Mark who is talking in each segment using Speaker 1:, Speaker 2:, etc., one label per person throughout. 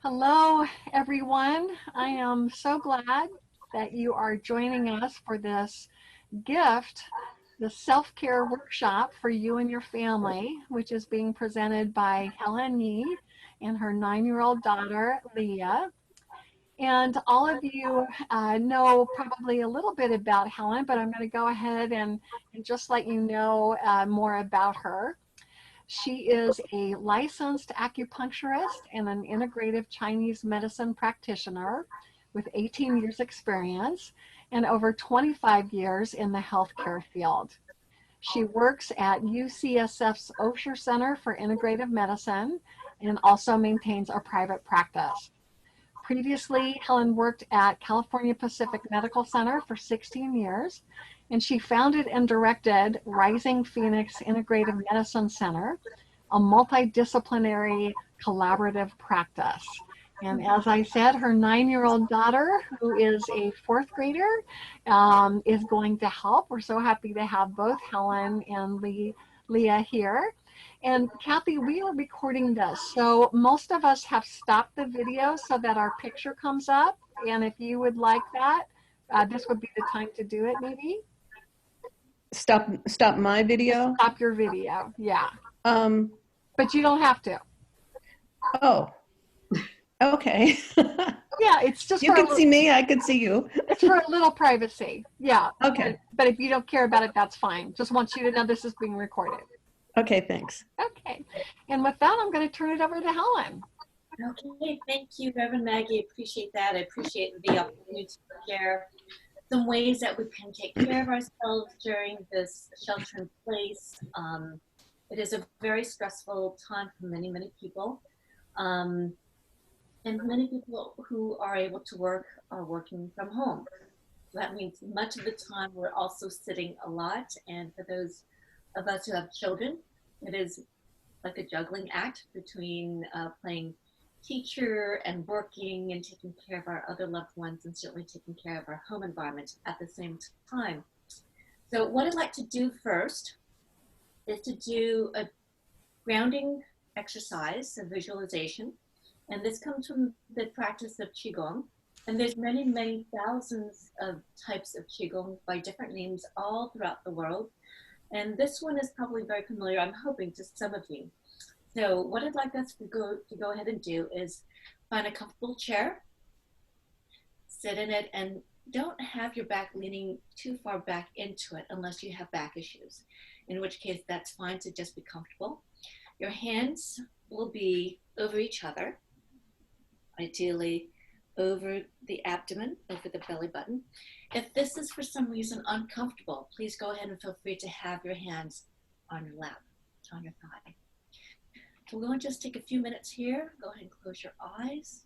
Speaker 1: Hello, everyone. I am so glad that you are joining us for this gift, the self-care workshop for you and your family, which is being presented by Helen Ye and her 9-year-old daughter, Leah. And all of you know probably a little bit about Helen, but I'm going to go ahead and just let you know more about her. She is a licensed acupuncturist and an integrative Chinese medicine practitioner with 18 years experience and over 25 years in the healthcare field. She works at UCSF's Osher Center for Integrative Medicine and also maintains a private practice. Previously, Helen worked at California Pacific Medical Center for 16 years, and she founded and directed Rising Phoenix Integrative Medicine Center, a multidisciplinary collaborative practice. And as I said, her 9-year-old daughter, who is a fourth grader, is going to help. We're so happy to have both Helen and Leah here. And Kathy, we are recording this. So most of us have stopped the video so that our picture comes up. And if you would like that, this would be the time to do it maybe.
Speaker 2: Stop my video?
Speaker 1: Stop your video, yeah.
Speaker 2: Um,
Speaker 1: But you don't have to.
Speaker 2: oh, okay.
Speaker 1: Yeah, it's just
Speaker 2: You can see me, I can see you.
Speaker 1: It's for a little privacy, yeah.
Speaker 2: Okay.
Speaker 1: But if you don't care about it, that's fine. Just want you to know this is being recorded.
Speaker 2: Okay, thanks.
Speaker 1: Okay, and with that, I'm going to turn it over to Helen.
Speaker 3: Okay, thank you, Reverend Maggie. Appreciate that. I appreciate the opportunity to share some ways that we can take care of ourselves during this shelter in place. It is a very stressful time for many, many people. And many people who are able to work are working from home. That means much of the time we're also sitting a lot. And for those of us who have children, it is like a juggling act between playing teacher and working and taking care of our other loved ones and certainly taking care of our home environment at the same time. So what I'd like to do first is to do a grounding exercise, a visualization. And this comes from the practice of Qigong. And there's many, many thousands of types of Qigong by different names all throughout the world. And this one is probably very familiar, I'm hoping, to some of you. So what I'd like us to go ahead and do is find a comfortable chair, sit in it, and don't have your back leaning too far back into it unless you have back issues, in which case that's fine to just be comfortable. Your hands will be over each other, ideally over the abdomen, over the belly button. If this is for some reason uncomfortable, please go ahead and feel free to have your hands on your lap, on your thigh. So we're going to just take a few minutes here. Go ahead and close your eyes.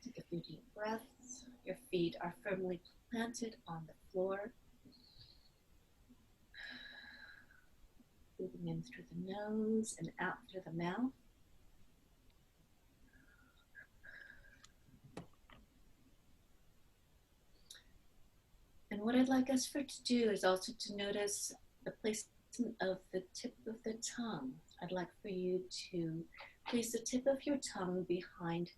Speaker 3: Take a few deep breaths. Your feet are firmly planted on the floor. Breathing in through the nose and out through the mouth. And what I'd like us to do is also to notice the placement of the tip of the tongue. I'd like for you to place the tip of your tongue behind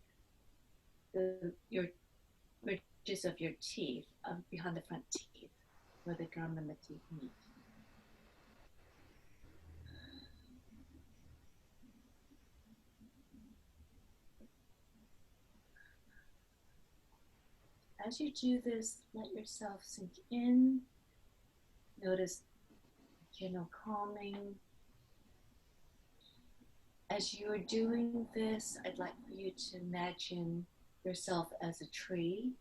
Speaker 3: your ridges of your teeth, behind the front teeth, where the gum and the teeth meet. As you do this, let yourself sink in. Notice general calming. As you are doing this, I'd like for you to imagine yourself as a tree.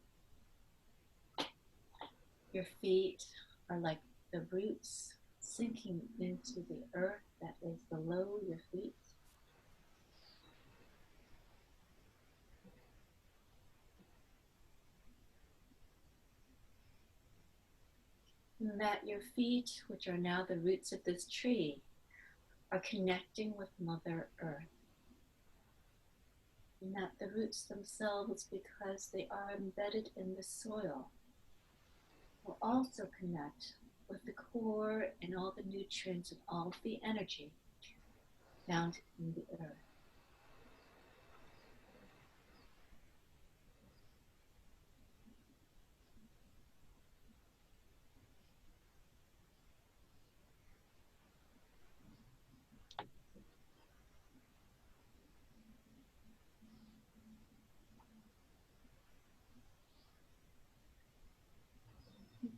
Speaker 3: Your feet are like the roots sinking into the earth that is below your feet. And that your feet, which are now the roots of this tree, are connecting with Mother Earth. And that the roots themselves, because they are embedded in the soil, will also connect with the core and all the nutrients and all of the energy found in the earth.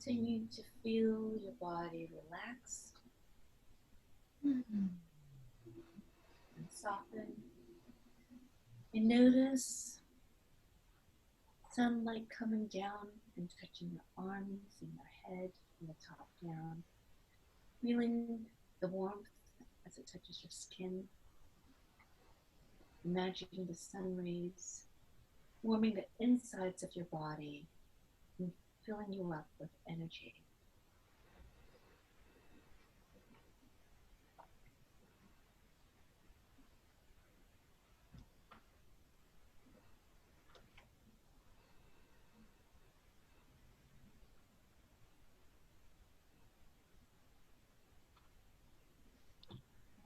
Speaker 3: Continue to feel your body relax and soften. And notice sunlight coming down and touching your arms and your head from the top down. Feeling the warmth as it touches your skin. Imagining the sun rays warming the insides of your body and filling you up with energy.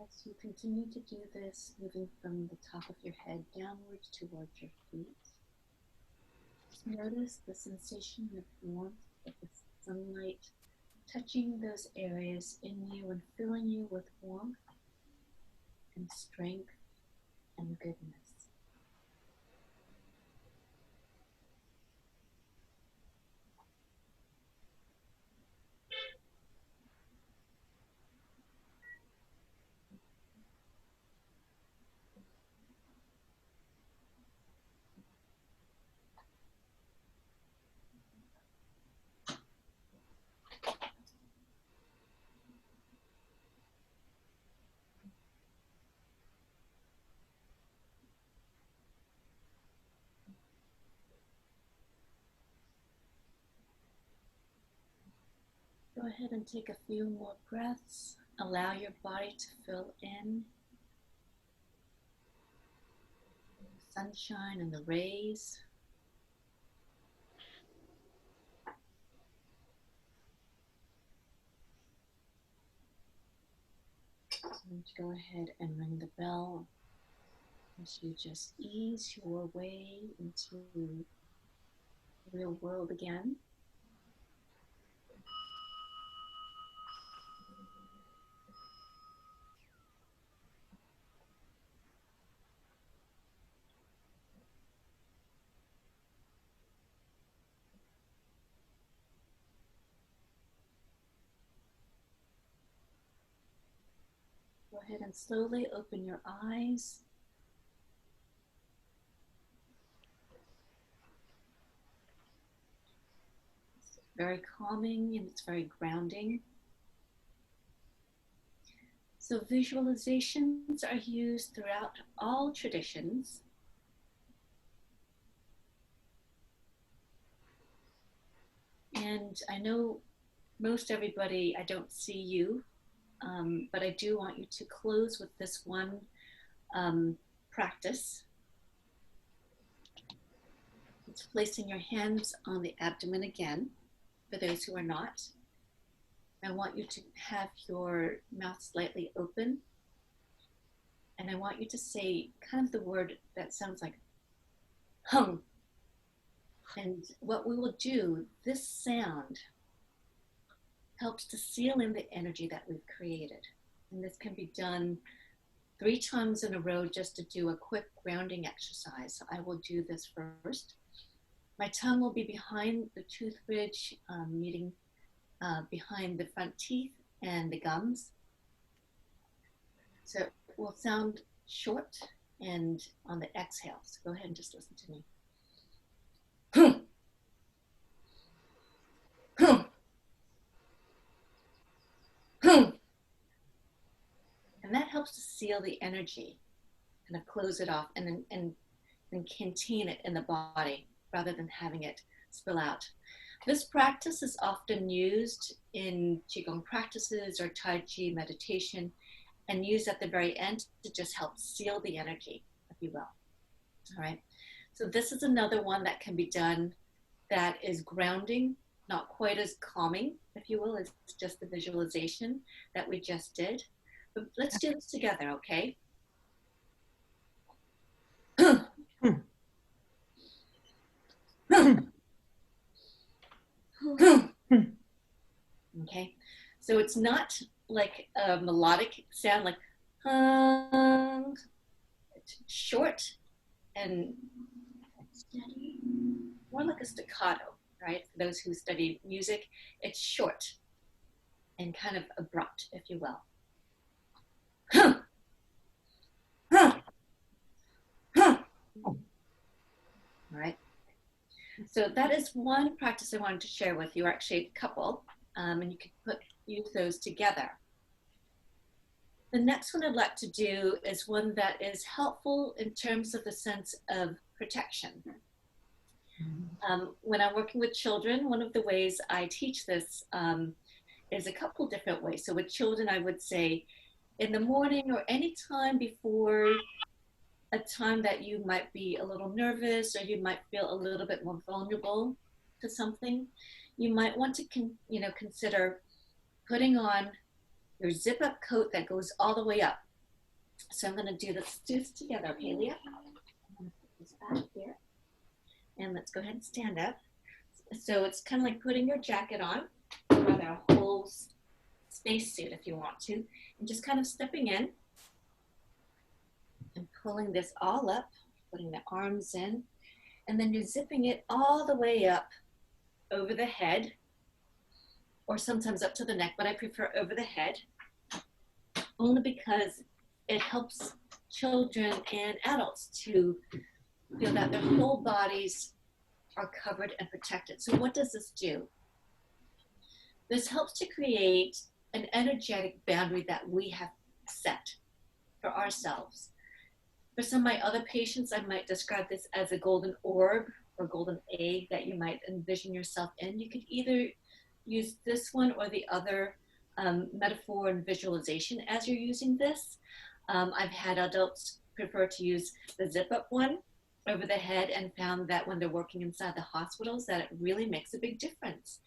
Speaker 3: As you continue to do this, moving from the top of your head downwards towards your feet, just notice the sensation of warmth of the sunlight touching those areas in you and filling you with warmth and strength and goodness. Go ahead and take a few more breaths. Allow your body to fill in the sunshine and the rays. And go ahead and ring the bell as you just ease your way into the real world again. Go ahead and slowly open your eyes. It's very calming and it's very grounding. So visualizations are used throughout all traditions. And I know most everybody, I don't see you, but I do want you to close with this one practice. It's placing your hands on the abdomen again, for those who are not. I want you to have your mouth slightly open. And I want you to say kind of the word that sounds like hum. And what we will do, this sound helps to seal in the energy that we've created. And this can be done 3 times in a row just to do a quick grounding exercise. So I will do this first. My tongue will be behind the tooth bridge, meeting behind the front teeth and the gums. So it will sound short and on the exhale. So go ahead and just listen to me. And that helps to seal the energy, kind of close it off and contain it in the body rather than having it spill out. This practice is often used in Qigong practices or Tai Chi meditation and used at the very end to just help seal the energy, if you will. All right. So this is another one that can be done that is grounding, not quite as calming, if you will. It's just the visualization that we just did. But let's do this together, okay? Okay, so it's not like a melodic sound like it's short and steady, more like a staccato, right? For those who study music, it's short and kind of abrupt, if you will. All right. So that is one practice I wanted to share with you, or actually a couple, and you could use those together. The next one I'd like to do is one that is helpful in terms of the sense of protection. When I'm working with children, one of the ways I teach this is a couple different ways. So with children, I would say in the morning or any time before a time that you might be a little nervous or you might feel a little bit more vulnerable to something, you might want to consider putting on your zip up coat that goes all the way up. So I'm going to do this together, okay, Leah? I'm going to put this back here. And let's go ahead and stand up. So it's kind of like putting your jacket on, or a whole spacesuit if you want to, and just kind of stepping in and pulling this all up, putting the arms in, and then you're zipping it all the way up over the head, or sometimes up to the neck, but I prefer over the head, only because it helps children and adults to feel that their whole bodies are covered and protected. So what does this do? This helps to create an energetic boundary that we have set for ourselves. For some of my other patients, I might describe this as a golden orb or golden egg that you might envision yourself in. You could either use this one or the other metaphor and visualization as you're using this. I've had adults prefer to use the zip up one over the head and found that when they're working inside the hospitals that it really makes a big difference.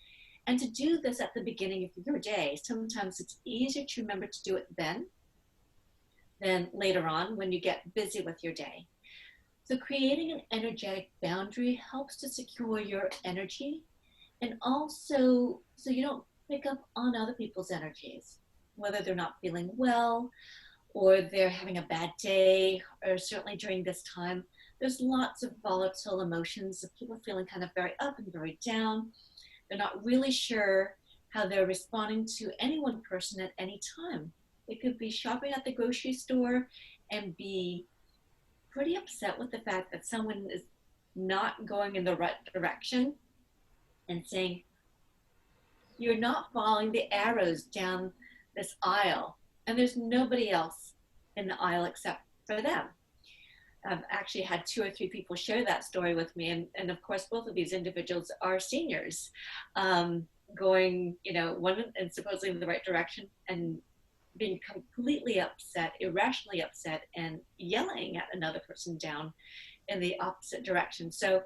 Speaker 3: And to do this at the beginning of your day, sometimes it's easier to remember to do it then than later on when you get busy with your day. So creating an energetic boundary helps to secure your energy, and also so you don't pick up on other people's energies, whether they're not feeling well or they're having a bad day, or certainly during this time, there's lots of volatile emotions of people feeling kind of very up and very down. They're not really sure how they're responding to any one person at any time. They could be shopping at the grocery store and be pretty upset with the fact that someone is not going in the right direction and saying, you're not following the arrows down this aisle, and there's nobody else in the aisle except for them. I've actually had 2 or 3 people share that story with me, and of course both of these individuals are seniors, going, one and supposedly in the right direction and being completely upset, irrationally upset, and yelling at another person down in the opposite direction. So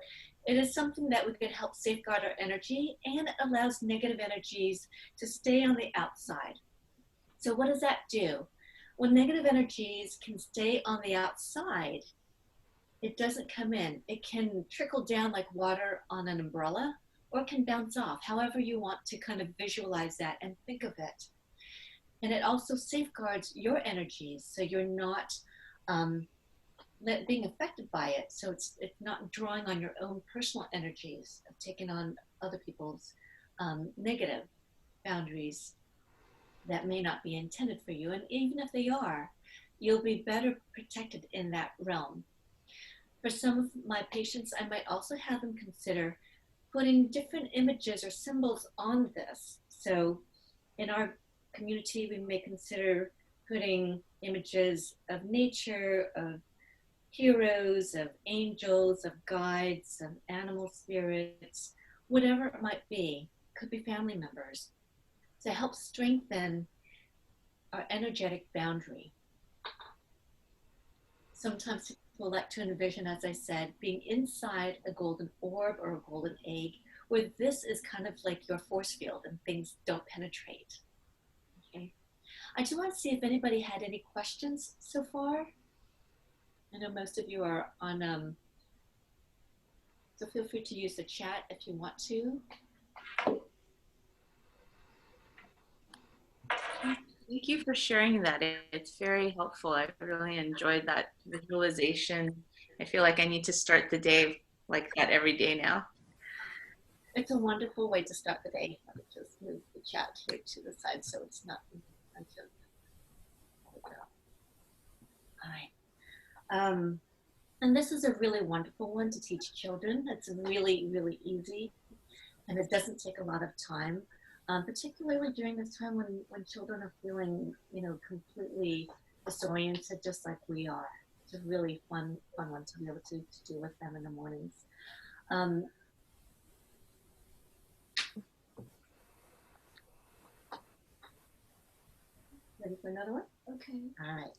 Speaker 3: it is something that we can help safeguard our energy, and it allows negative energies to stay on the outside. So what does that do? When negative energies can stay on the outside, it doesn't come in. It can trickle down like water on an umbrella, or it can bounce off, however you want to kind of visualize that and think of it. And it also safeguards your energies, so you're not being affected by it. So it's not drawing on your own personal energies of taking on other people's negative boundaries that may not be intended for you. And even if they are, you'll be better protected in that realm. For some of my patients, I might also have them consider putting different images or symbols on this. So in our community, we may consider putting images of nature, of heroes, of angels, of guides, of animal spirits, whatever it might be. Could be family members, to help strengthen our energetic boundary. Sometimes people like to envision, as I said, being inside a golden orb or a golden egg, where this is kind of like your force field and things don't penetrate. Okay. I do want to see if anybody had any questions so far. I know most of you are on, so feel free to use the chat if you want to.
Speaker 4: Thank you for sharing that. It's very helpful. I really enjoyed that visualization. I feel like I need to start the day like that every day now.
Speaker 3: It's a wonderful way to start the day. Let me just move the chat here to the side so it's not in front of. There we go. All right. And this is a really wonderful one to teach children. It's really, really easy, and it doesn't take a lot of time, particularly during this time when children are feeling, completely disoriented, just like we are. It's a really fun one to be able to do with them in the mornings. Ready for another one?
Speaker 1: Okay.
Speaker 3: All right.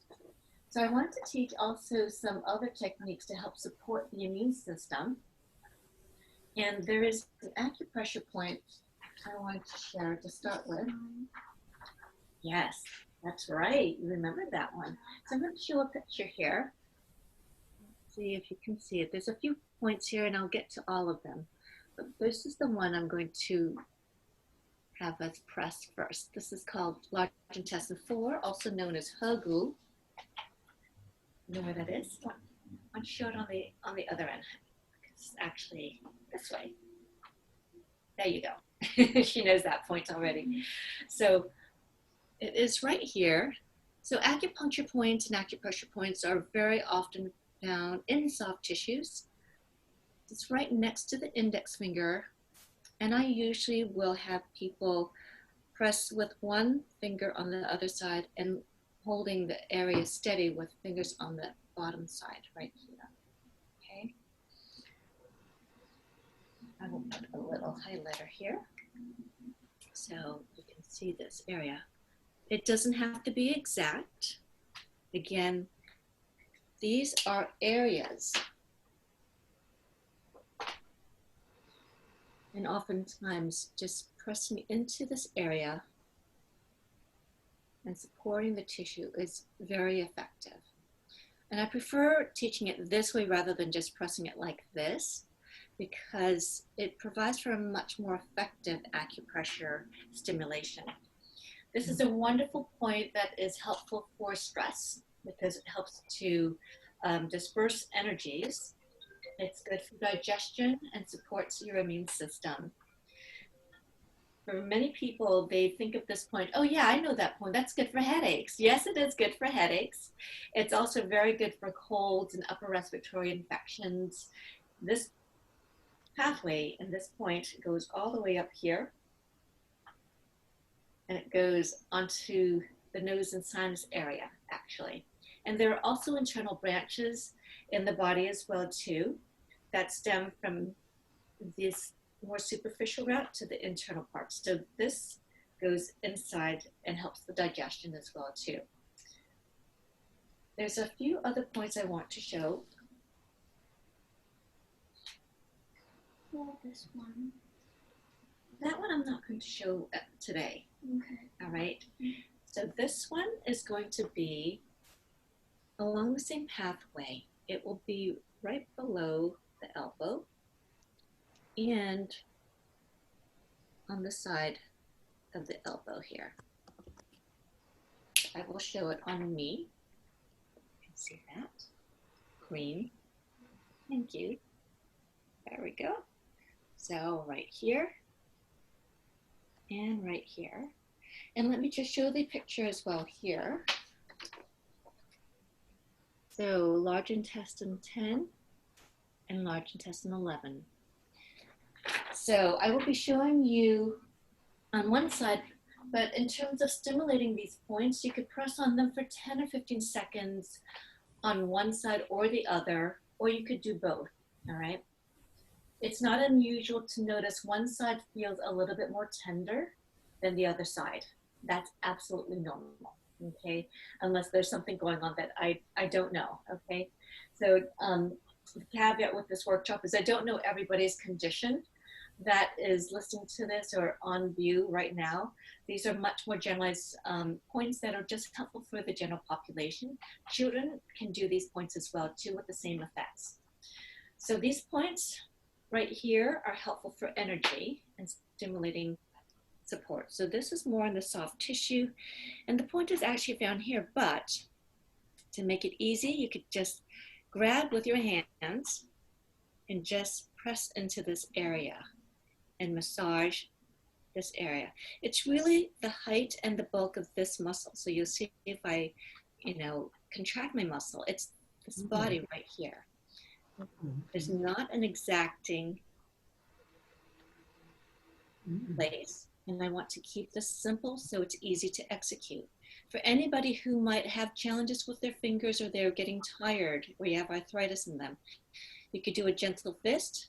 Speaker 3: So I want to teach also some other techniques to help support the immune system. And there is an acupressure point I want to share to start with. Yes, that's right. You remembered that one. So I'm going to show a picture here. See if you can see it. There's a few points here, and I'll get to all of them. But this is the one I'm going to have us press first. This is called large intestine 4, also known as Hegu. You know where that is? Why don't you show it on the other end? It's actually this way. There you go. She knows that point already. So it is right here. So acupuncture points and acupressure points are very often found in soft tissues. It's right next to the index finger. And I usually will have people press with one finger on the other side and holding the area steady with fingers on the bottom side right here. Okay. I will put a little highlighter here so you can see this area. It doesn't have to be exact. Again, these are areas. And oftentimes just pressing into this area and supporting the tissue is very effective. And I prefer teaching it this way rather than just pressing it like this, because it provides for a much more effective acupressure stimulation. This is a wonderful point that is helpful for stress because it helps to disperse energies. It's good for digestion and supports your immune system. For many people, they think of this point, oh yeah, I know that point, that's good for headaches. Yes, it is good for headaches. It's also very good for colds and upper respiratory infections. This pathway and this point goes all the way up here, and it goes onto the nose and sinus area, actually. And there are also internal branches in the body as well, too, that stem from this more superficial route to the internal parts. So this goes inside and helps the digestion as well, too. There's a few other points I want to show. Well, this one. That one I'm not going to show today. Okay. All right. So this one is going to be along the same pathway. It will be right below the elbow and on the side of the elbow here. I will show it on me. You can see that. Green. Thank you. There we go. So right here and right here. And let me just show the picture as well here. So large intestine 10 and large intestine 11. So I will be showing you on one side, but in terms of stimulating these points, you could press on them for 10 or 15 seconds on one side or the other, or you could do both, all right? It's not unusual to notice one side feels a little bit more tender than the other side. That's absolutely normal, okay? Unless there's something going on that I don't know, okay? So the caveat with this workshop is I don't know everybody's condition that is listening to this or on view right now. These are much more generalized points that are just helpful for the general population. Children can do these points as well too with the same effects. So these points right here are helpful for energy and stimulating support. So this is more in the soft tissue, and the point is actually found here, but to make it easy, you could just grab with your hands and just press into this area. and massage this area. It's really the height and the bulk of this muscle. So you'll see if I, contract my muscle, it's this body right here. There's not an exacting place, and I want to keep this simple so it's easy to execute. For anybody who might have challenges with their fingers or they're getting tired or you have arthritis in them, you could do a gentle fist.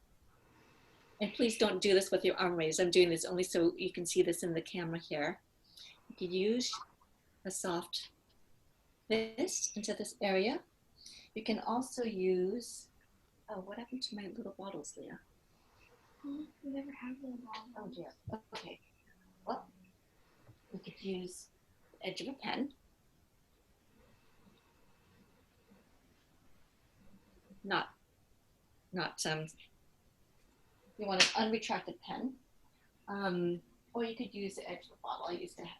Speaker 3: And please don't do this with your arm raised. I'm doing this only so you can see this in the camera here. You could use a soft fist into this area. You can also use, oh, what happened to my little bottles, Leah?
Speaker 5: We never have little bottles.
Speaker 3: Oh dear, okay. Well, we could use the edge of a pen. Not, you want an unretracted pen. Or you could use the edge of the bottle.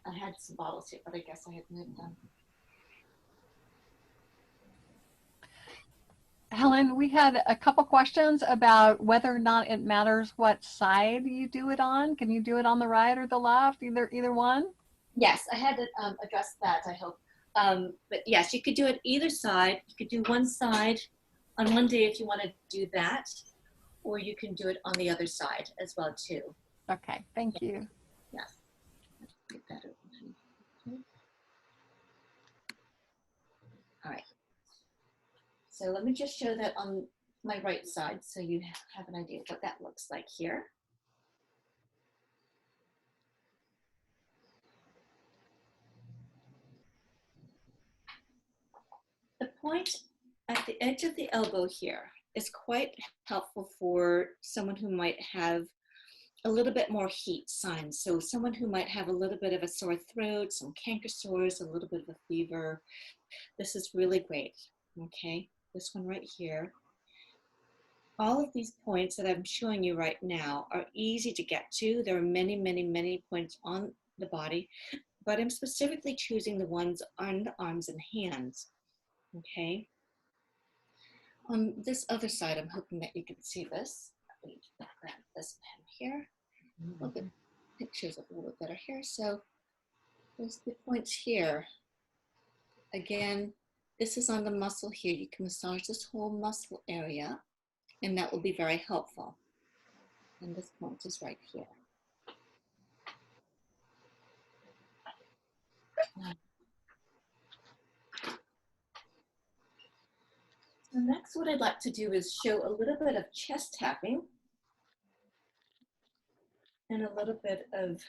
Speaker 3: I had some bottles here, but I guess I had moved them.
Speaker 1: Helen, we had a couple questions about whether or not it matters what side you do it on. Can you do it on the right or the left? Either one?
Speaker 3: Yes, I had to address that, I hope. But yes, you could do it either side. You could do one side on one day if you want to do that, or you can do it on the other side as well too.
Speaker 1: Okay, thank you.
Speaker 3: Yes. Get that open. Okay. All right. So let me just show that on my right side so you have an idea of what that looks like here. The point at the edge of the elbow here is quite helpful for someone who might have a little bit more heat signs. So someone who might have a little bit of a sore throat, some canker sores, a little bit of a fever. This is really great, okay? This one right here. All of these points that I'm showing you right now are easy to get to. There are many, many, many points on the body, but I'm specifically choosing the ones on the arms and hands, okay? On this other side, I'm hoping that you can see this. Let me grab this pen here. We'll get pictures a little bit better here. So there's the points here. Again, this is on the muscle here. You can massage this whole muscle area, and that will be very helpful. And this point is right here. So next, what I'd like to do is show a little bit of chest tapping and a little bit of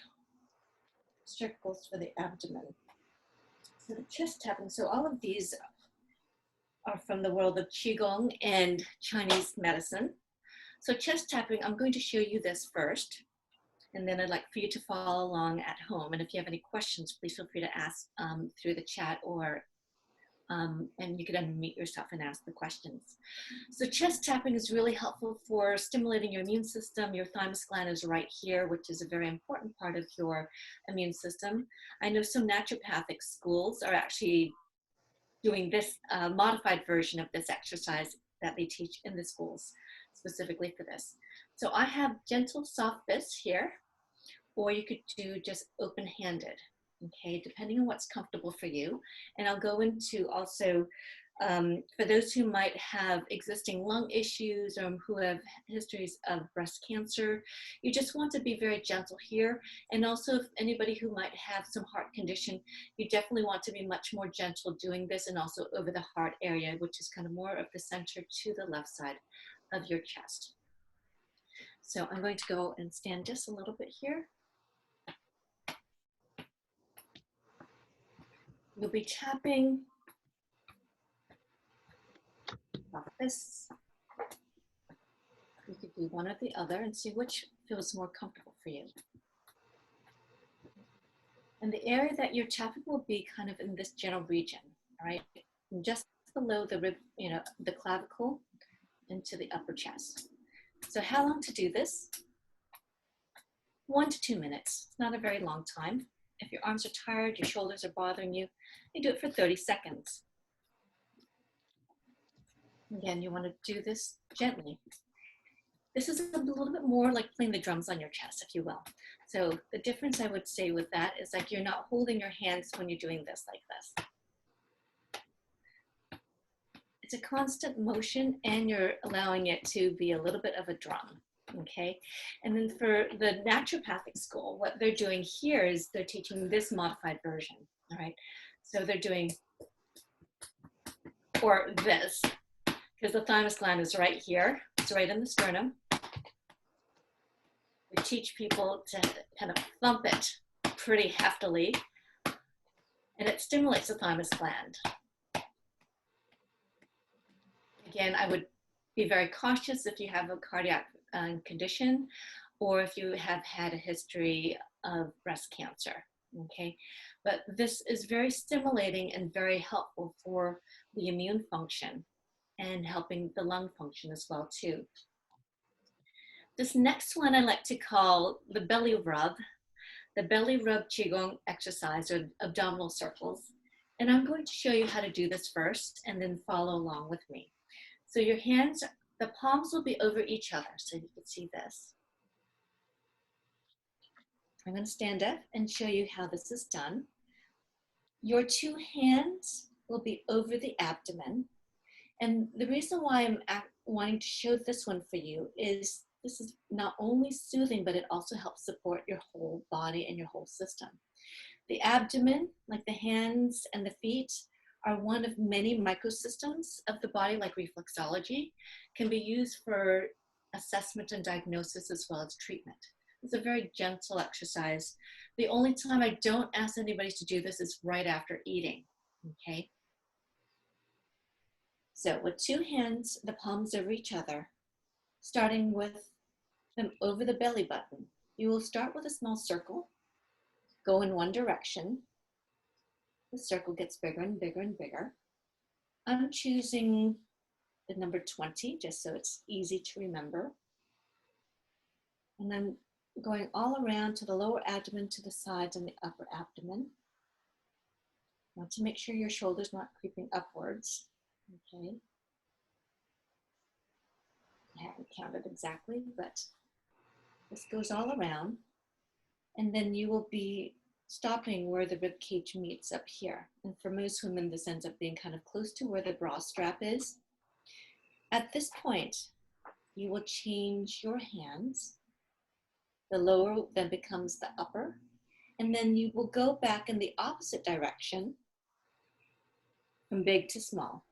Speaker 3: circles for the abdomen. So the chest tapping, so all of these are from the world of Qigong and Chinese medicine. So chest tapping, I'm going to show you this first, and then I'd like for you to follow along at home. And if you have any questions, please feel free to ask through the chat, or and you can unmute yourself and ask the questions. So chest tapping is really helpful for stimulating your immune system. Your thymus gland is right here, which is a very important part of your immune system. I know some naturopathic schools are actually doing this modified version of this exercise that they teach in the schools specifically for this. So I have gentle soft fists here, or you could do just open-handed, okay, depending on what's comfortable for you. And I'll go into also, for those who might have existing lung issues or who have histories of breast cancer, you just want to be very gentle here. And also if anybody who might have some heart condition, you definitely want to be much more gentle doing this, and also over the heart area, which is kind of more of the center to the left side of your chest. So I'm going to go and stand just a little bit here. You'll be tapping like this. You could do one or the other and see which feels more comfortable for you. And the area that you're tapping will be kind of in this general region, all right? And just below the rib, the clavicle into the upper chest. So how long to do this? 1 to 2 minutes. It's not a very long time. If your arms are tired, your shoulders are bothering you, you do it for 30 seconds. Again, you want to do this gently. This is a little bit more like playing the drums on your chest, if you will. So the difference I would say with that is like you're not holding your hands when you're doing this like this. It's a constant motion and you're allowing it to be a little bit of a drum, okay? And then for the naturopathic school, what they're doing here is they're teaching this modified version, all right? So they're doing, or this, because the thymus gland is right here. It's right in the sternum. We teach people to kind of thump it pretty heftily, and it stimulates the thymus gland. Again, I would be very cautious if you have a cardiac condition or if you have had a history of breast cancer, okay? But this is very stimulating and very helpful for the immune function and helping the lung function as well too. This next one I like to call the belly rub Qigong exercise or abdominal circles. And I'm going to show you how to do this first and then follow along with me. So your hands, the palms will be over each other so you can see this. I'm going to stand up and show you how this is done. Your two hands will be over the abdomen. And the reason why I'm wanting to show this one for you is this is not only soothing, but it also helps support your whole body and your whole system. The abdomen, like the hands and the feet, are one of many microsystems of the body, like reflexology, can be used for assessment and diagnosis as well as treatment. It's a very gentle exercise. The only time I don't ask anybody to do this is right after eating, okay? So with two hands, the palms over each other, starting with them over the belly button, you will start with a small circle, go in one direction. The circle gets bigger and bigger and bigger. I'm choosing the number 20, just so it's easy to remember. And then going all around to the lower abdomen, to the sides, and the upper abdomen. Now to make sure your shoulder's not creeping upwards, okay? I haven't counted exactly, but this goes all around. And then you will be stopping where the rib cage meets up here. And for most women, this ends up being kind of close to where the bra strap is. At this point, you will change your hands. The lower then becomes the upper. And then you will go back in the opposite direction from big to small.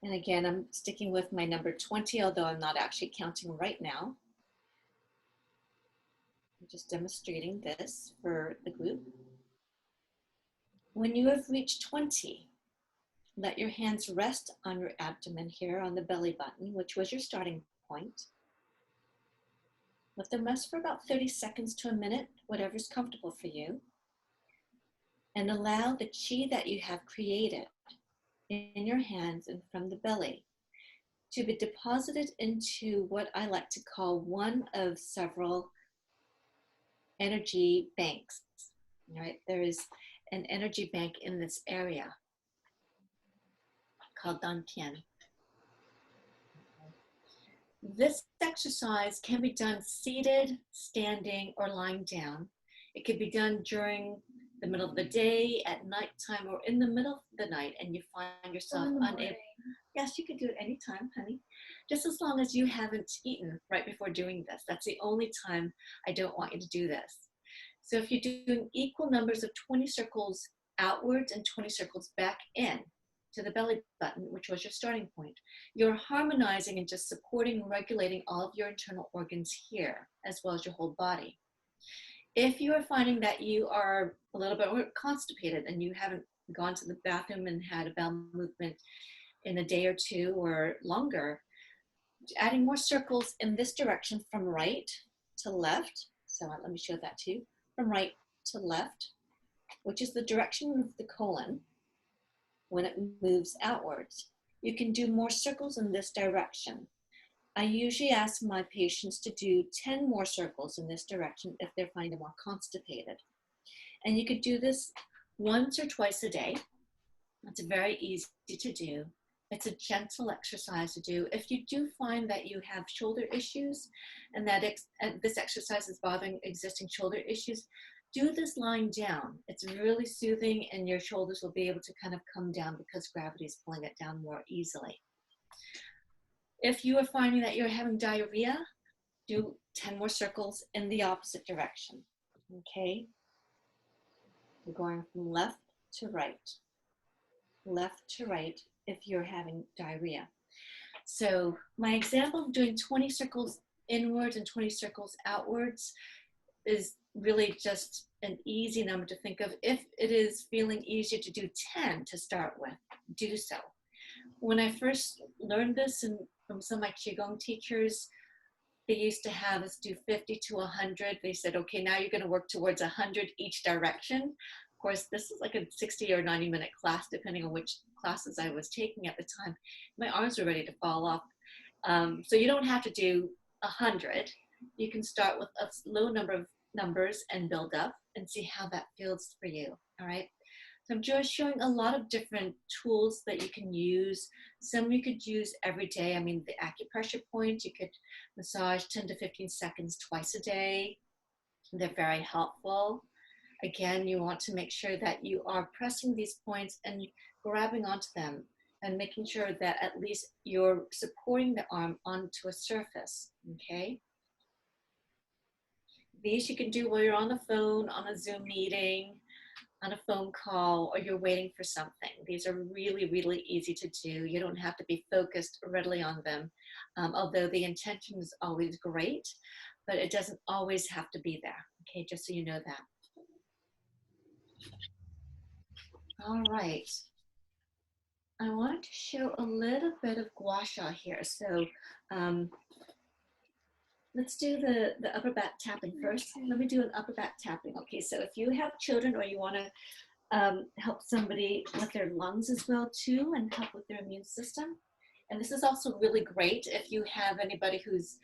Speaker 3: And again, I'm sticking with my number 20, although I'm not actually counting right now. I'm just demonstrating this for the group. When you have reached 20, let your hands rest on your abdomen here on the belly button, which was your starting point. Let them rest for about 30 seconds to a minute, whatever's comfortable for you. And allow the chi that you have created in your hands and from the belly to be deposited into what I like to call one of several energy banks. All right, there is an energy bank in this area called Dantian. This exercise can be done seated, standing, or lying down. It could be done during the middle of the day, at nighttime, or in the middle of the night, and you find yourself unable. Yes, you can do it anytime, honey. Just as long as you haven't eaten right before doing this. That's the only time I don't want you to do this. So if you're doing equal numbers of 20 circles outwards and 20 circles back in to the belly button, which was your starting point, you're harmonizing and just supporting and regulating all of your internal organs here, as well as your whole body. If you are finding that you are a little bit constipated and you haven't gone to the bathroom and had a bowel movement in a day or two or longer, adding more circles in this direction from right to left. So let me show that to you. From right to left, which is the direction of the colon when it moves outwards. You can do more circles in this direction. I usually ask my patients to do 10 more circles in this direction if they're finding more constipated. And you could do this once or twice a day. It's very easy to do. It's a gentle exercise to do. If you do find that you have shoulder issues and that this exercise is bothering existing shoulder issues, do this lying down. It's really soothing and your shoulders will be able to kind of come down because gravity is pulling it down more easily. If you are finding that you're having diarrhea, do 10 more circles in the opposite direction, okay? You're going from left to right if you're having diarrhea. So my example of doing 20 circles inwards and 20 circles outwards is really just an easy number to think of. If it is feeling easier to do 10 to start with, do so. When I first learned this from some of my Qigong teachers, they used to have us do 50 to 100. They said, okay, now you're going to work towards 100 each direction. Of course, this is like a 60 or 90-minute class, depending on which classes I was taking at the time. My arms were ready to fall off. So you don't have to do 100. You can start with a low number of numbers and build up and see how that feels for you, all right? So I'm just showing a lot of different tools that you can use. Some you could use every day. I mean, the acupressure point, you could massage 10 to 15 seconds twice a day. They're very helpful. Again, you want to make sure that you are pressing these points and grabbing onto them and making sure that at least you're supporting the arm onto a surface, okay? These you can do while you're on the phone, on a Zoom meeting, on a phone call, or you're waiting for something. These are really, really easy to do. You don't have to be focused readily on them, although the intention is always great, but it doesn't always have to be there, okay, just so you know that. All right. I want to show a little bit of gua sha here. So let's do the upper back tapping first. Let me do an upper back tapping. Okay, so if you have children or you want to help somebody with their lungs as well too and help with their immune system. And this is also really great if you have anybody who's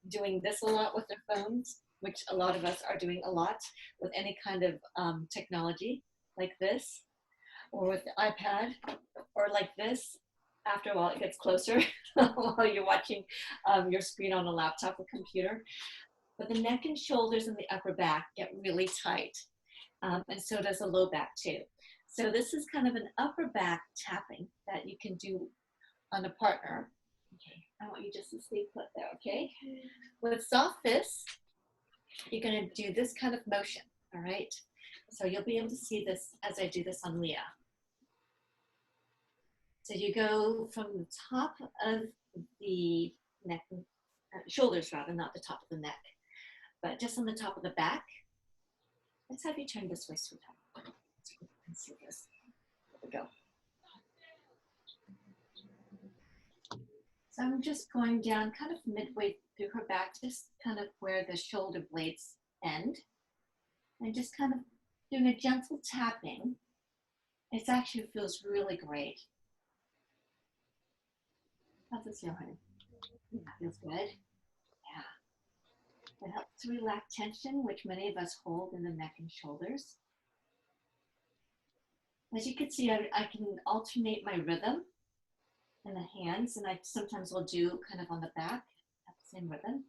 Speaker 3: doing this a lot with their phones, which a lot of us are doing a lot with any kind of technology like this, or with the iPad, or like this. After a while, it gets closer while you're watching your screen on a laptop or computer. But the neck and shoulders and the upper back get really tight. And so does the low back too. So this is kind of an upper back tapping that you can do on a partner. Okay, I want you just to stay put there, okay? With soft fists, you're gonna do this kind of motion, all right? So you'll be able to see this as I do this on Leah. So you go from the top of the neck, shoulders rather, not the top of the neck, but just on the top of the back. Let's have you turn this way, sweetheart. So you can see this. There we go. So I'm just going down kind of midway through her back, just kind of where the shoulder blades end, and just kind of doing a gentle tapping. It actually feels really great. How's this feel, honey? That feels good. Yeah. It helps to relax tension, which many of us hold in the neck and shoulders. As you can see, I can alternate my rhythm in the hands, and I sometimes will do kind of on the back at the same rhythm.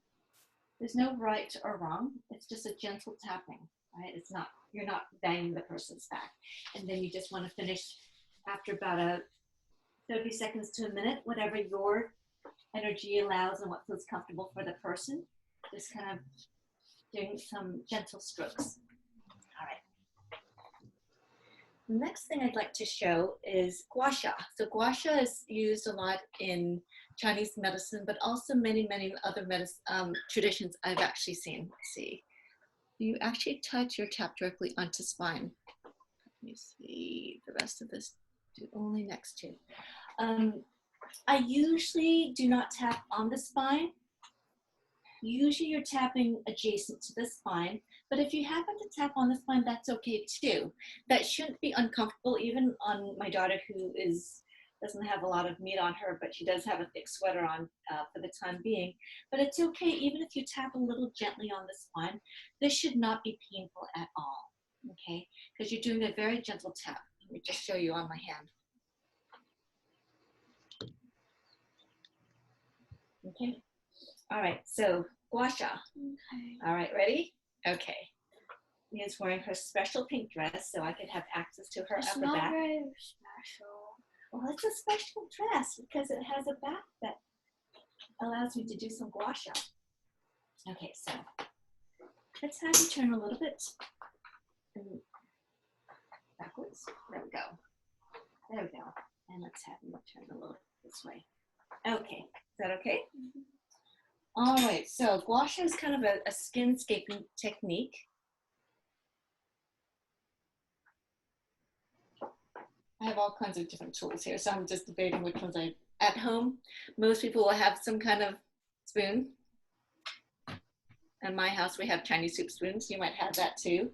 Speaker 3: There's no right or wrong. It's just a gentle tapping, right? It's not, you're not banging the person's back. And then you just want to finish after about 30 seconds to a minute, whatever your energy allows and what feels comfortable for the person. Just kind of doing some gentle strokes. All right. The next thing I'd like to show is gua sha. So gua sha is used a lot in Chinese medicine, but also many, many other traditions I've actually seen. Let's see. You actually touch or tap directly onto spine. Let me see the rest of this. Do only next to. I usually do not tap on the spine. Usually you're tapping adjacent to the spine, but if you happen to tap on the spine, that's okay too. That shouldn't be uncomfortable, even on my daughter who doesn't have a lot of meat on her, but she does have a thick sweater on for the time being. But it's okay, even if you tap a little gently on the spine. This should not be painful at all, okay? Because you're doing a very gentle tap. Let me just show you on my hand. Okay. All right, so gua sha.
Speaker 5: Okay.
Speaker 3: All right, ready? Okay. Mia's wearing her special pink dress so I could have access to her
Speaker 5: It's
Speaker 3: upper
Speaker 5: not
Speaker 3: back.
Speaker 5: very special.
Speaker 3: Well, it's a special dress because it has a back that allows me to do some gua sha. Okay, so let's have you turn a little bit backwards. There we go. There we go. And let's have you turn a little this way. Okay, is that okay? All right, so gua sha is kind of a skin scaping technique. I have all kinds of different tools here, so I'm just debating which ones I, at home, most people will have some kind of spoon. In my house, we have Chinese soup spoons. You might have that too.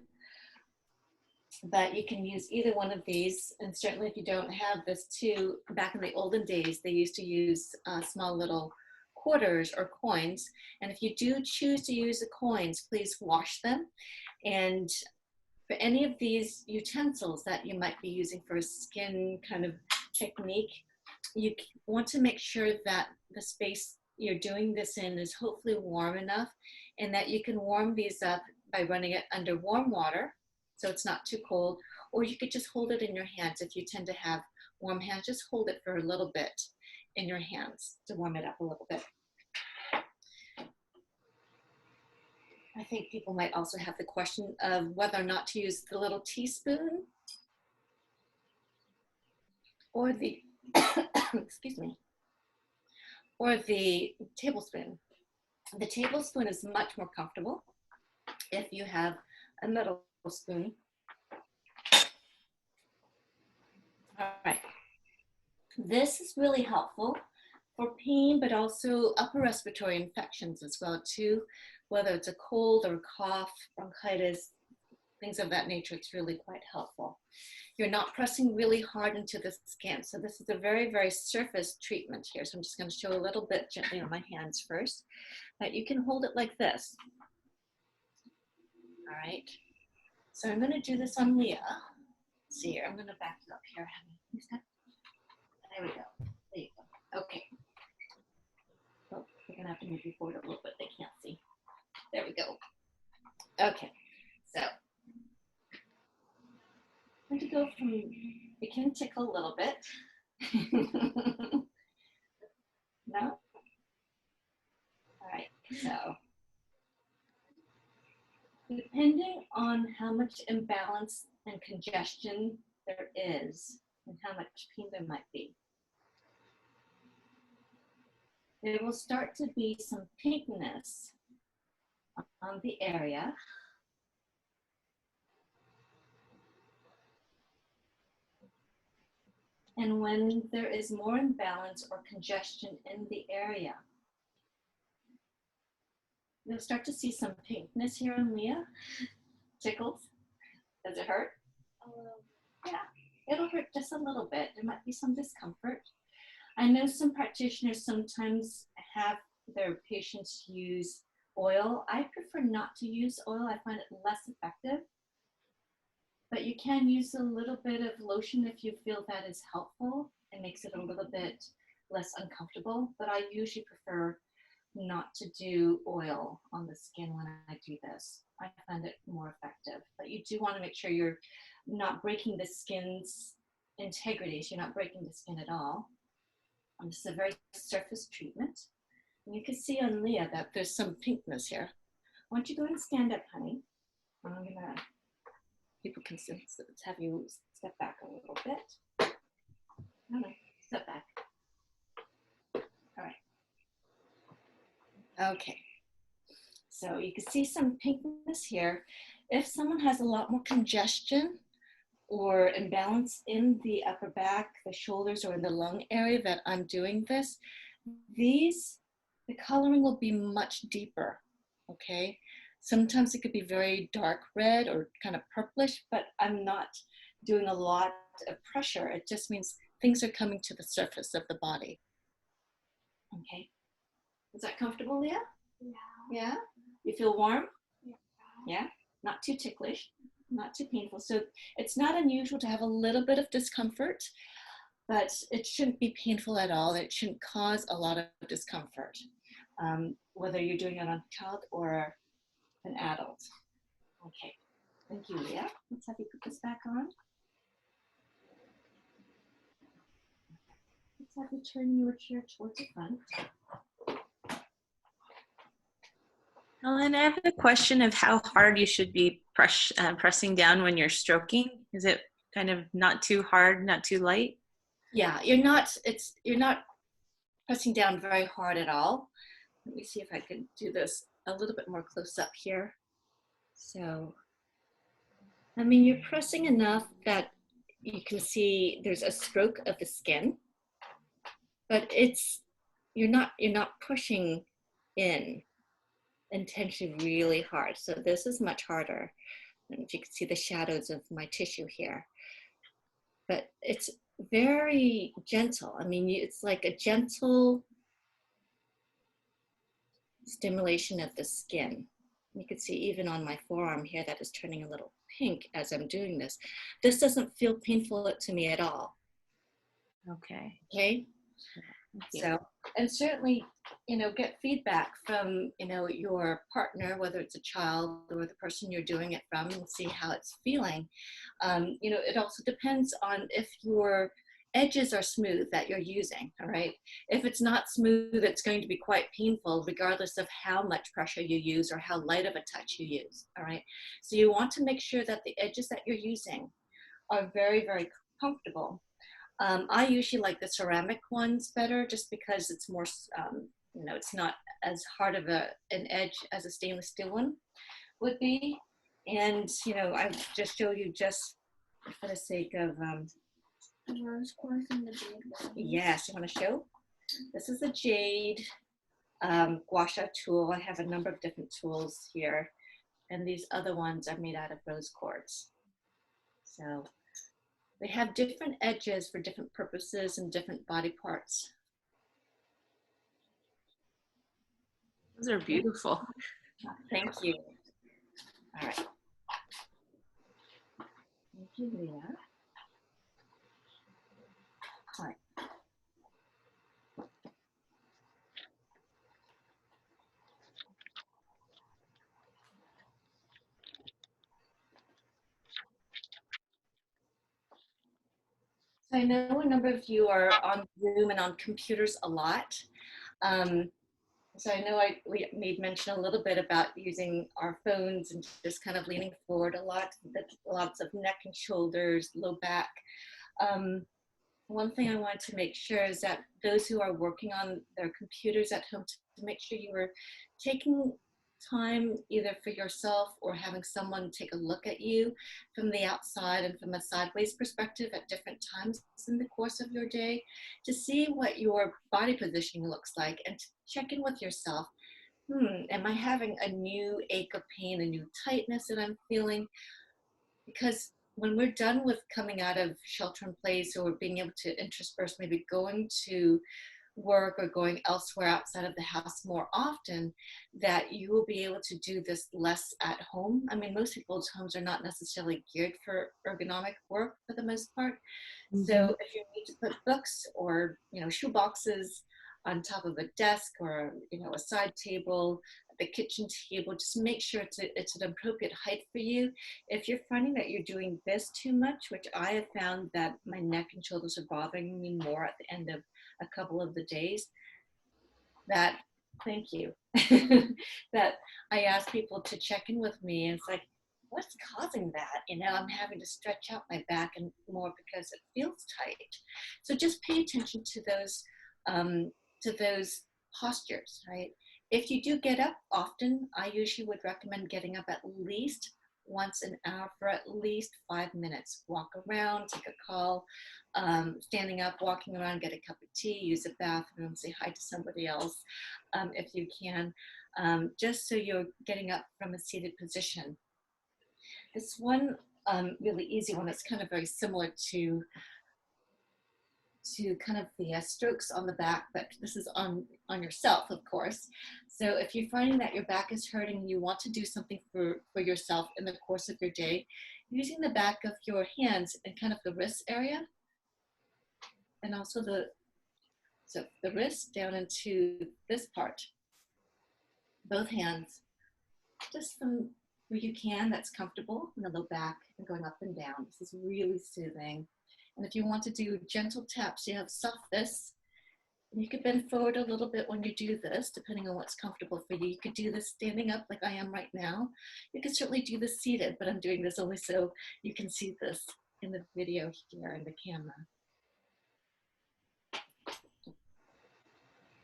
Speaker 3: But you can use either one of these, and certainly if you don't have this too, back in the olden days, they used to use small little quarters or coins. And if you do choose to use the coins, please wash them. And for any of these utensils that you might be using for a skin kind of technique, you want to make sure that the space you're doing this in is hopefully warm enough, and that you can warm these up by running it under warm water so it's not too cold, or you could just hold it in your hands. If you tend to have warm hands, just hold it for a little bit in your hands to warm it up a little bit. I think people might also have the question of whether or not to use the little teaspoon or the, excuse me, or the tablespoon. The tablespoon is much more comfortable if you have a metal spoon. All right. This is really helpful for pain, but also upper respiratory infections as well too, whether it's a cold or cough, bronchitis, things of that nature. It's really quite helpful. You're not pressing really hard into the skin. So this is a very, very surface treatment here. So I'm just going to show a little bit gently on my hands first, but you can hold it like this. All right. So I'm going to do this on Leah. Let's see here. I'm going to back you up here. There we go. There you go. Okay. Oh, we're going to have to move you forward a little bit. They can't see. There we go. Okay. So I'm going to go from, it can tickle a little bit. No? All right. So depending on how much imbalance and congestion there is and how much pain there might be, there will start to be some pinkness on the area. And when there is more imbalance or congestion in the area, you'll start to see some pinkness here on Leah. Tickles. Does it hurt? Yeah, it'll hurt just a little bit. There might be some discomfort. I know some practitioners sometimes have their patients use oil. I prefer not to use oil. I find it less effective. But you can use a little bit of lotion if you feel that is helpful. It makes it a little bit less uncomfortable. But I usually prefer not to do oil on the skin when I do this. I find it more effective. But you do want to make sure you're not breaking the skin's integrity. So you're not breaking the skin at all. This is a very surface treatment. And you can see on Leah that there's some pinkness here. Why don't you go and stand up, honey? I'm gonna, people can have you step back a little bit. No, step back. All right. Okay. So you can see some pinkness here. If someone has a lot more congestion or imbalance in the upper back, the shoulders, or in the lung area that I'm doing this, the coloring will be much deeper, okay? Sometimes it could be very dark red or kind of purplish, but I'm not doing a lot of pressure. It just means things are coming to the surface of the body. Okay. Is that comfortable, Leah?
Speaker 5: Yeah.
Speaker 3: Yeah? You feel warm?
Speaker 5: Yeah.
Speaker 3: Yeah? Not too ticklish? not too painful. So it's not unusual to have a little bit of discomfort, but it shouldn't be painful at all. It shouldn't cause a lot of discomfort, whether you're doing it on a child or an adult. Okay, thank you, Leah. Let's have you put this back on. Let's have you turn your chair towards the front.
Speaker 4: Helen, I have a question of how hard you should be pressing down when you're stroking. Is it kind of not too hard, not too light?
Speaker 3: Yeah, you're not pressing down very hard at all. Let me see if I can do this a little bit more close up here. So, I mean, you're pressing enough that you can see there's a stroke of the skin, but you're not pushing in intentionally really hard. So this is much harder. And if you can see the shadows of my tissue here, but it's very gentle. I mean, it's like a gentle stimulation of the skin. You can see even on my forearm here that is turning a little pink as I'm doing this. This doesn't feel painful to me at all.
Speaker 4: Okay.
Speaker 3: Okay.
Speaker 4: Thank you.
Speaker 3: So, and certainly, get feedback from, your partner, whether it's a child or the person you're doing it from, and see how it's feeling. It also depends on if your edges are smooth that you're using, all right? If it's not smooth, it's going to be quite painful regardless of how much pressure you use or how light of a touch you use, all right? So you want to make sure that the edges that you're using are very, very comfortable. I usually like the ceramic ones better just because it's more, it's not as hard of an edge as a stainless steel one would be. And, I just show you just for the sake of,
Speaker 5: The rose quartz and the jade ones.
Speaker 3: yes, you want to show? This is a jade gua sha tool. I have a number of different tools here. And these other ones are made out of rose quartz. So they have different edges for different purposes and different body parts.
Speaker 4: Those are beautiful.
Speaker 3: Thank you. All right. Thank you, Leah. All right. So I know a number of you are on Zoom and on computers a lot. So I know we made mention a little bit about using our phones and just kind of leaning forward a lot, lots of neck and shoulders, low back. One thing I wanted to make sure is that those who are working on their computers at home to make sure you are taking time either for yourself or having someone take a look at you from the outside and from a sideways perspective at different times in the course of your day to see what your body positioning looks like and to check in with yourself. Am I having a new ache or pain, a new tightness that I'm feeling? Because when we're done with coming out of shelter in place or being able to intersperse, maybe going to work or going elsewhere outside of the house more often, that you will be able to do this less at home. I mean, most people's homes are not necessarily geared for ergonomic work for the most part. Mm-hmm. So if you need to put books or, shoe boxes on top of a desk or, a side table, the kitchen table, just make sure it's an appropriate height for you. If you're finding that you're doing this too much, which I have found that my neck and shoulders are bothering me more at the end of a couple of the days, that, thank you, that I ask people to check in with me, and it's like, what's causing that? I'm having to stretch out my back and more because it feels tight. So just pay attention to those postures, right? If you do get up often, I usually would recommend getting up at least once an hour for at least 5 minutes. Walk around, take a call, standing up, walking around, get a cup of tea, use a bathroom, say hi to somebody else if you can, just so you're getting up from a seated position. This one really easy one, it's kind of very similar to to kind of the strokes on the back, but this is on yourself, of course. So if you're finding that your back is hurting and you want to do something for yourself in the course of your day, using the back of your hands and kind of the wrist area, and also the wrist down into this part, both hands, just from where you can, that's comfortable in the low back and going up and down. This is really soothing. And if you want to do gentle taps, you have soft fists. And you could bend forward a little bit when you do this, depending on what's comfortable for you. You could do this standing up like I am right now. You can certainly do this seated, but I'm doing this only so you can see this in the video here in the camera.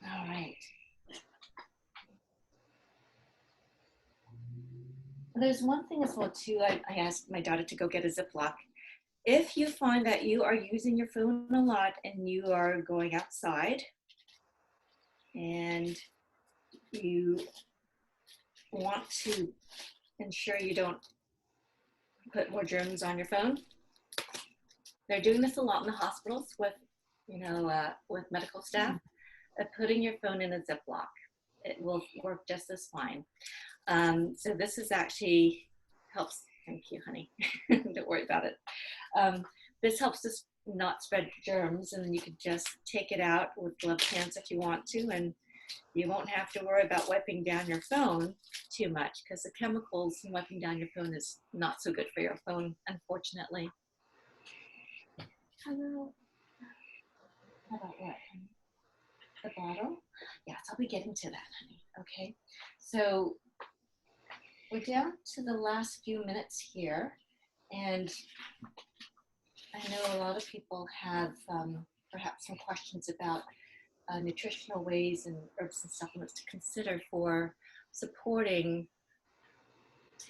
Speaker 3: All right. There's one thing as well too, I asked my daughter to go get a Ziploc. If you find that you are using your phone a lot and you are going outside and you want to ensure you don't put more germs on your phone, they're doing this a lot in the hospitals with, with medical staff, putting your phone in a Ziploc. It will work just as fine. So this is actually helps. Thank you, honey. Don't worry about it. This helps us not spread germs, and you can just take it out with gloved hands if you want to, and you won't have to worry about wiping down your phone too much, because the chemicals in wiping down your phone is not so good for your phone, unfortunately. How about what, honey? The bottle? Yes, I'll be getting to that, honey. Okay, so we're down to the last few minutes here, and I know a lot of people have perhaps some questions about nutritional ways and herbs and supplements to consider for supporting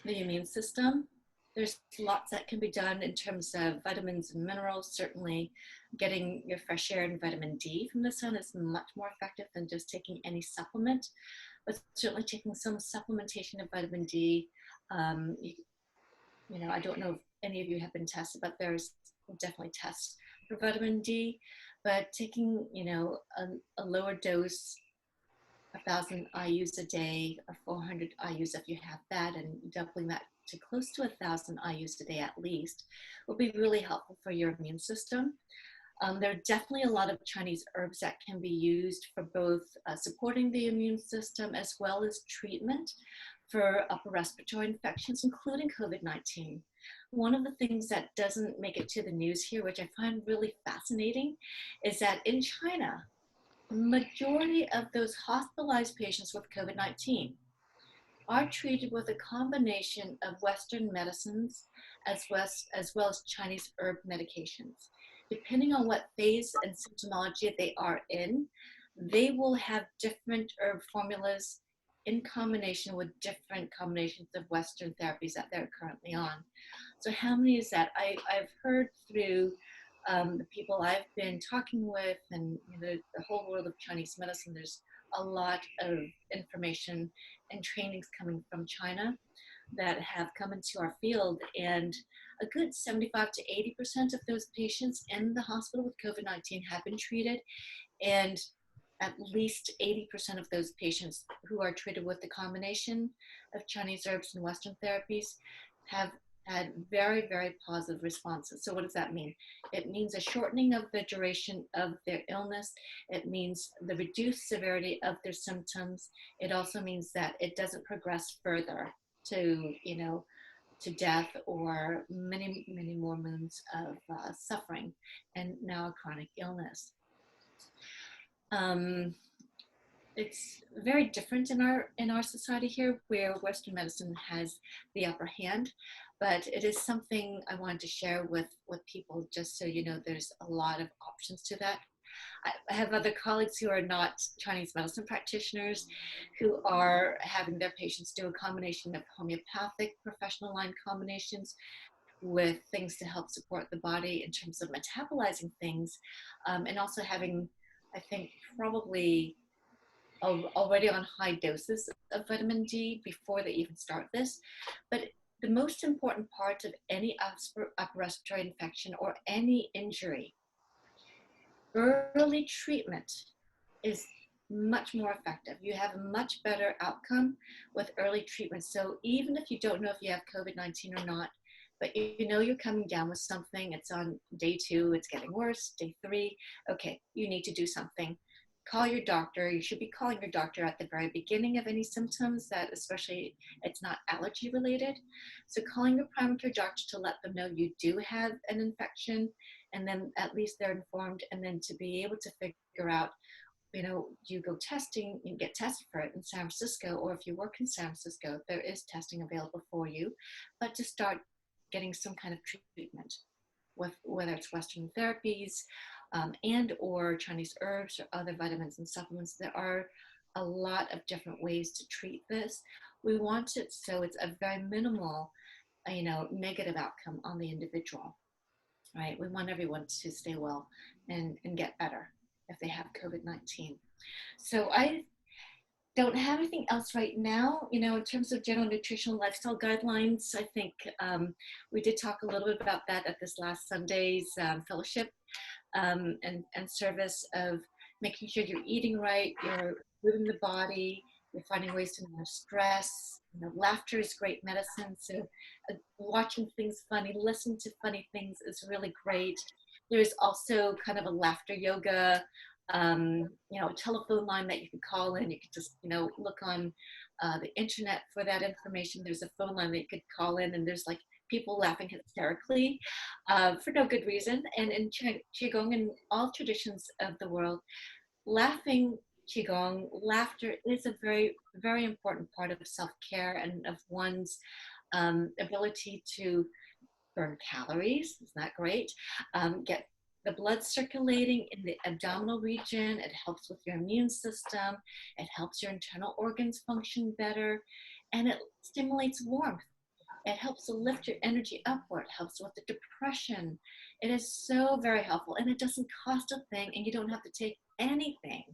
Speaker 3: the immune system. There's lots that can be done in terms of vitamins and minerals. Certainly getting your fresh air and vitamin D from the sun is much more effective than just taking any supplement, but certainly taking some supplementation of vitamin D. I don't know if any of you have been tested, but there's definitely tests for vitamin D, but taking, a lower dose, 1,000 IUs a day or 400 IUs if you have that, and doubling that to close to 1,000 IUs a day at least, will be really helpful for your immune system. There are definitely a lot of Chinese herbs that can be used for both supporting the immune system as well as treatment for upper respiratory infections, including COVID-19. One of the things that doesn't make it to the news here, which I find really fascinating, is that in China, the majority of those hospitalized patients with COVID-19 are treated with a combination of Western medicines as well as Chinese herb medications. Depending on what phase and symptomology they are in, they will have different herb formulas in combination with different combinations of Western therapies that they're currently on. So how many is that? I've heard through the people I've been talking with, and the whole world of Chinese medicine, there's a lot of information and trainings coming from China that have come into our field, and a good 75 to 80% of those patients in the hospital with COVID-19 have been treated, and at least 80% of those patients who are treated with the combination of Chinese herbs and Western therapies have had very, very positive responses. So what does that mean? It means a shortening of the duration of their illness. It means the reduced severity of their symptoms. It also means that it doesn't progress further to, to death or many, many more months of suffering and now a chronic illness. It's very different in our society here, where Western medicine has the upper hand, but it is something I wanted to share with people, just so you know there's a lot of options to that. I have other colleagues who are not Chinese medicine practitioners who are having their patients do a combination of homeopathic professional line combinations with things to help support the body in terms of metabolizing things, and also having, I think, probably already on high doses of vitamin D before they even start this. But the most important part of any upper respiratory infection or any injury early treatment is much more effective. You have a much better outcome with early treatment. So even if you don't know if you have COVID-19 or not, but you know you're coming down with something, it's on day 2, it's getting worse, day 3, okay, you need to do something. Call your doctor. You should be calling your doctor at the very beginning of any symptoms that, especially it's not allergy related. So calling your primary care doctor to let them know you do have an infection, and then at least they're informed, and then to be able to figure out, you know, you go testing, you get tested for it in San Francisco, or if you work in San Francisco, there is testing available for you, but to start getting some kind of treatment, with whether it's Western therapies and or Chinese herbs or other vitamins and supplements. There are a lot of different ways to treat this. We want it so it's a very minimal, you know, negative outcome on the individual, right? We want everyone to stay well and get better if they have COVID-19. So I don't have anything else right now. You know, in terms of general nutritional lifestyle guidelines, I think we did talk a little bit about that at this last Sunday's fellowship and service of making sure you're eating right, you're moving the body, you're finding ways to manage stress. You know, laughter is great medicine. So watching things funny, listen to funny things is really great. There's also kind of a laughter yoga, you know, a telephone line that you can call in. You could just, you know, look on the internet for that information. There's a phone line that you could call in, and there's like people laughing hysterically for no good reason. And in Qigong and all traditions of the world, laughing, Qigong, laughter is a very, very important part of self-care and of one's ability to burn calories. Isn't that great? Get the blood circulating in the abdominal region. It helps with your immune system. It helps your internal organs function better. And it stimulates warmth. It helps to lift your energy upward, helps with the depression. It is so very helpful, and it doesn't cost a thing, and you don't have to take anything,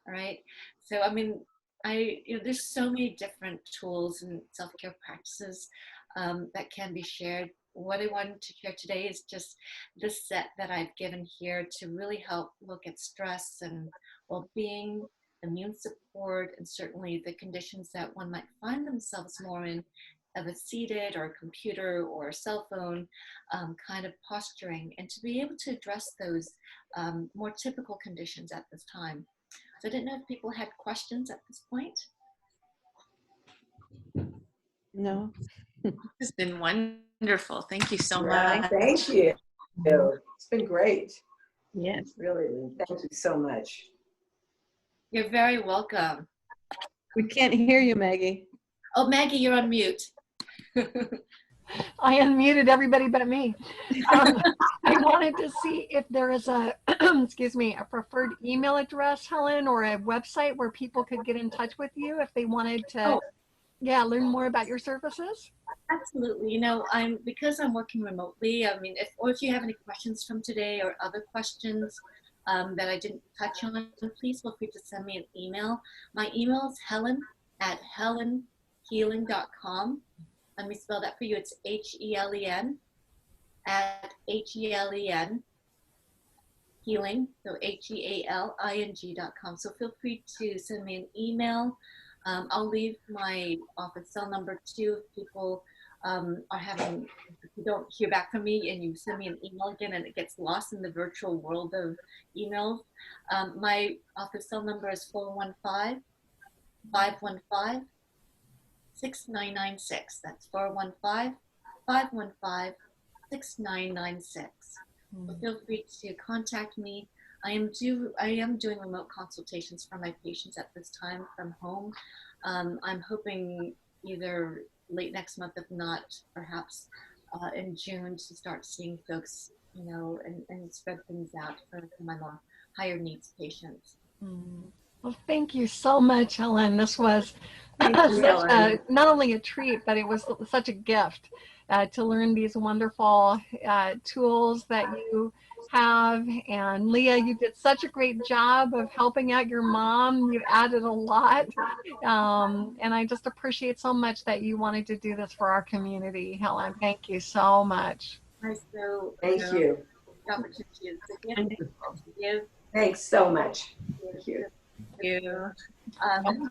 Speaker 3: all right? So, I mean, you know, there's so many different tools and self-care practices that can be shared. What I wanted to share today is just this set that I've given here to really help look at stress and well-being, immune support, and certainly the conditions that one might find themselves more in, of a seated or a computer or a cell phone kind of posturing, and to be able to address those more typical conditions at this time. So I didn't know if people had questions at this point.
Speaker 2: No.
Speaker 4: It's been wonderful. Thank you so
Speaker 6: Right.
Speaker 4: much.
Speaker 6: Thank you. It's been great.
Speaker 2: Yes.
Speaker 6: Really, thank you so much.
Speaker 3: You're very welcome.
Speaker 2: We can't hear you, Maggie.
Speaker 3: Oh, Maggie, you're on mute.
Speaker 1: I unmuted everybody but me. I wanted to see if there is a, excuse me, a preferred email address, Helen, or a website where people could get in touch with you if they wanted to, yeah, learn more about your services.
Speaker 3: Absolutely. You know, because I'm working remotely. I mean, if you have any questions from today or other questions that I didn't touch on, please feel free to send me an email. My email is helen@helenhealing.com. Let me spell that for you. It's HELEN @HELEN healing, so HEALING.com. So feel free to send me an email. I'll leave my office cell number too if people if you don't hear back from me and you send me an email again and it gets lost in the virtual world of emails. My office cell number is 415-515-6996. That's 415-515-6996. So feel free to contact me. I am doing remote consultations for my patients at this time from home. I'm hoping either late next month, if not perhaps in June, to start seeing folks, you know, and spread things out for my more higher needs patients.
Speaker 1: Well, thank you so much, Helen. This was not only a treat, but it was such a gift to learn these wonderful tools that you have. And Leah, you did such a great job of helping out your mom. You added a lot. And I just appreciate so much that you wanted to do this for our community, Helen. Thank you so much.
Speaker 3: So,
Speaker 6: Thank you.
Speaker 3: The opportunity is to give.
Speaker 6: Thanks so much. Thank you.
Speaker 4: you.
Speaker 3: Um,